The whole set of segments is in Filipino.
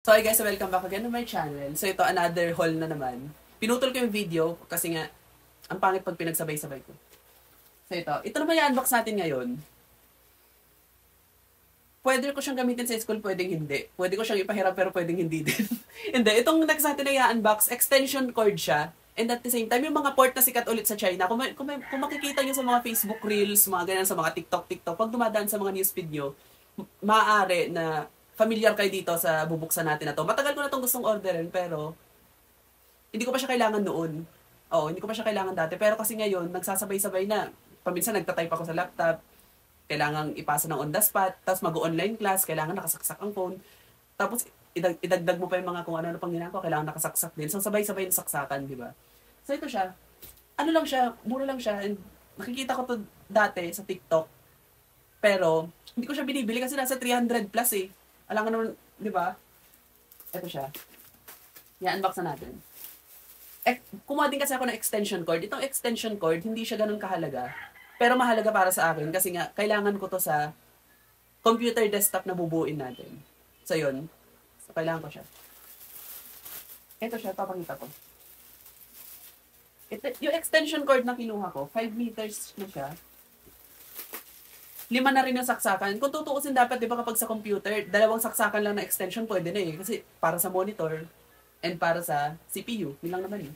So hi guys, welcome back again to my channel. So ito, another haul na naman. Pinutol ko yung video kasi nga, ang pangit pag pinagsabay-sabay ko. So ito naman yung unbox natin ngayon. Pwede ko siyang gamitin sa school, pwedeng hindi. Pwede ko siyang ipahiram pero pwedeng hindi din. Hindi, itong next natin na i-unbox, extension cord siya. And at the same time, yung mga port na sikat ulit sa China, kung makikita nyo sa mga Facebook Reels, mga ganyan, sa mga TikTok, pag dumadaan sa mga newsfeed nyo, maaari na familiar kayo dito sa bubuksan natin na to. Matagal ko na itong gustong orderin, pero hindi ko pa siya kailangan noon. Oo, hindi ko pa siya kailangan dati. Pero kasi ngayon, nagsasabay-sabay na. Paminsan nagtatype ako sa laptop, kailangan ipasa ng on the spot, tapos mag-online class, kailangan nakasaksak ang phone. Tapos idagdag mo pa yung mga kung ano pang ginagawa, kailangan nakasaksak din. So sabay-sabay na saksakan, di ba? So ito siya. Ano lang siya, mura lang siya. And nakikita ko to dati sa TikTok. Pero hindi ko siya binibili kasi nasa 300 plus eh. Alam ka naman, di ba? Ito siya. I-unbox na natin. Kumuha din kasi ako ng extension cord. Itong extension cord, hindi siya ganun kahalaga. Pero mahalaga para sa akin kasi nga, kailangan ko to sa computer desktop na bubuin natin. So yun. So kailangan ko siya. Ito siya, papakita ko. Yung extension cord na kinuha ko, 5 meters na siya. 5 na rin yung saksakan. Kung tutuusin dapat, di ba kapag sa computer, 2 saksakan lang na extension pwede na eh. Kasi para sa monitor and para sa CPU. Yun lang naman eh.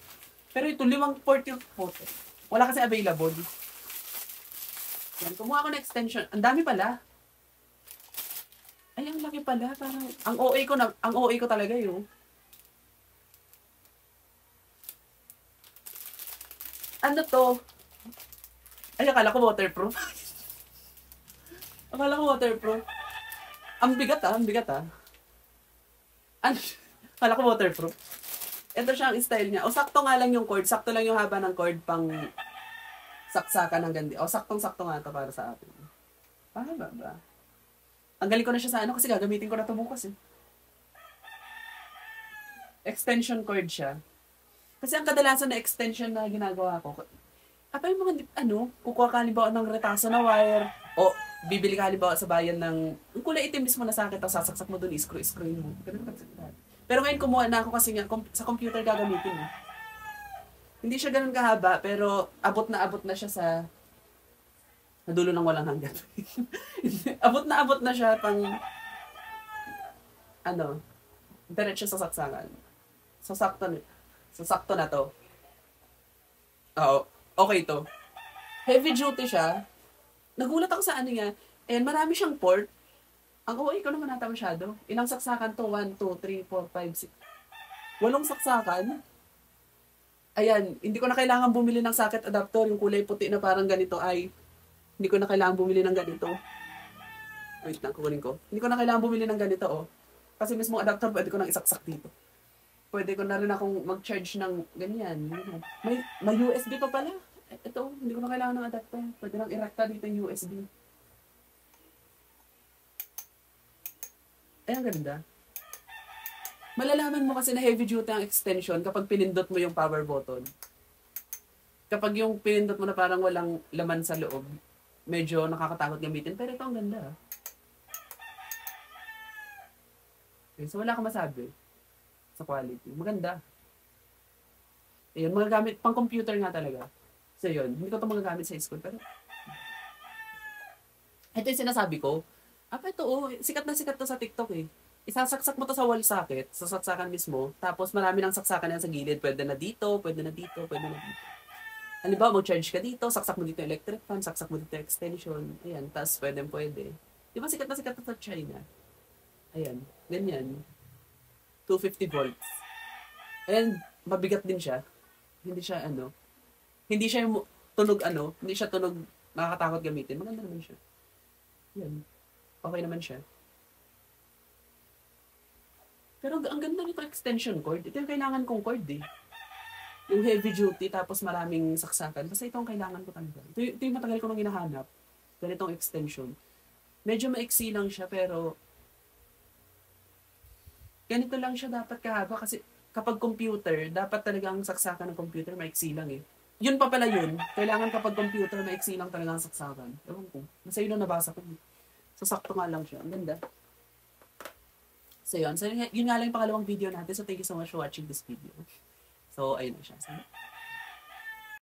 Pero ito, 5 port yung photo. Wala kasi available. Yan, kumuha ko ng extension. Ang dami pala. Ay, ang laki pala. Parang, ang OA ko talaga yun. Ano to? Ay, akala ko waterproof. Akala ko waterproof. Ang bigat ah. Ano? Akala ko waterproof. Ito siya ang style niya. O sakto nga lang yung cord. Sakto lang yung haba ng cord pang saksakan ng gandi. O saktong-sakto nga ito para sa atin. Mahaba ba? Tanggalin ko na siya sa ano kasi gagamitin ko na ito bukas eh. Extension cord siya. Kasi ang kadalasan na extension na ginagawa ko, apa yung mga, kukuha ka halimbawa ng retaso na wire, o bibili ka halimbawa sa bayan ng, ang kulay itim mismo na sakit, o sasaksak mo dun, screw mo. Pero ngayon kumuha na ako kasi nga, sa computer gagamitin eh. Hindi siya ganun kahaba, pero abot na siya sa dulo ng walang hanggan. abot na siya pang, diretso sa saksakan. So, sakto na to. Oo. Okay to. Heavy duty siya. Nagulat ako sa ano niya. And marami siyang port. Ang OA ko naman nata masyado. Ilang saksakan to? 1, 2, 3, 4, 5, 6. 8 saksakan. Ayan. Hindi ko na kailangan bumili ng socket adapter. Yung kulay puti na parang ganito ay hindi ko na kailangan bumili ng ganito. Wait lang, kukunin ko. Hindi ko na kailangan bumili ng ganito, oh. Kasi mismo adapter, pwede ko nang isaksak dito. Pwede ko na rin akong mag-charge ng ganyan. May USB pa pala. Ito, hindi ko na kailangan ng adapter. Pwede nang irekta dito yung USB. Ay, ang ganda. Malalaman mo kasi na heavy duty ang extension kapag pinindot mo yung power button. Kapag yung pinindot mo na parang walang laman sa loob, medyo nakakatakot gamitin. Pero ito ang ganda. Okay, so wala akong masabi sa quality. Maganda. Ayun, magagamit, pang computer nga talaga. So yun, hindi ko ito magagamit sa school. Pero, ito yung sinasabi ko. Ito sikat na sikat to sa TikTok eh. Isasaksak mo to sa wall socket, sa saksakan mismo. Tapos marami ng saksakan yan sa gilid. Pwede na dito, pwede na dito, pwede na dito. Halimbawa, mag-charge ka dito, saksak mo dito yung electric fan, saksak mo dito yung extension. Ayan, tapos pwede. Di ba sikat na sikat to sa China? Ayan, ganyan. 250 volts. And mabigat din siya. Hindi siya yung tunog hindi siya tunog nakakatakot gamitin. Maganda naman siya. Yan. Okay naman siya. Pero ang ganda nito extension cord. Ito yung kailangan kong cord eh. Yung heavy duty tapos maraming saksakan. Basta ito ang kailangan ko talaga. Ito yung matagal ko nang hinahanap. Ganitong extension. Medyo maiksi lang siya pero ganito lang siya dapat kahaba kasi kapag computer, dapat talaga ang saksakan ng computer maiksi lang eh. Yun pa pala yun. Kailangan kapag computer, maiksi lang talaga ang saksakan. Ewan ko. Nasa yun na nabasa ko. So, sakto nga lang siya. Ang ganda. So, So, yun. So, yun nga lang yung pangalawang video natin. So, thank you so much for watching this video. So, ayun na siya. So,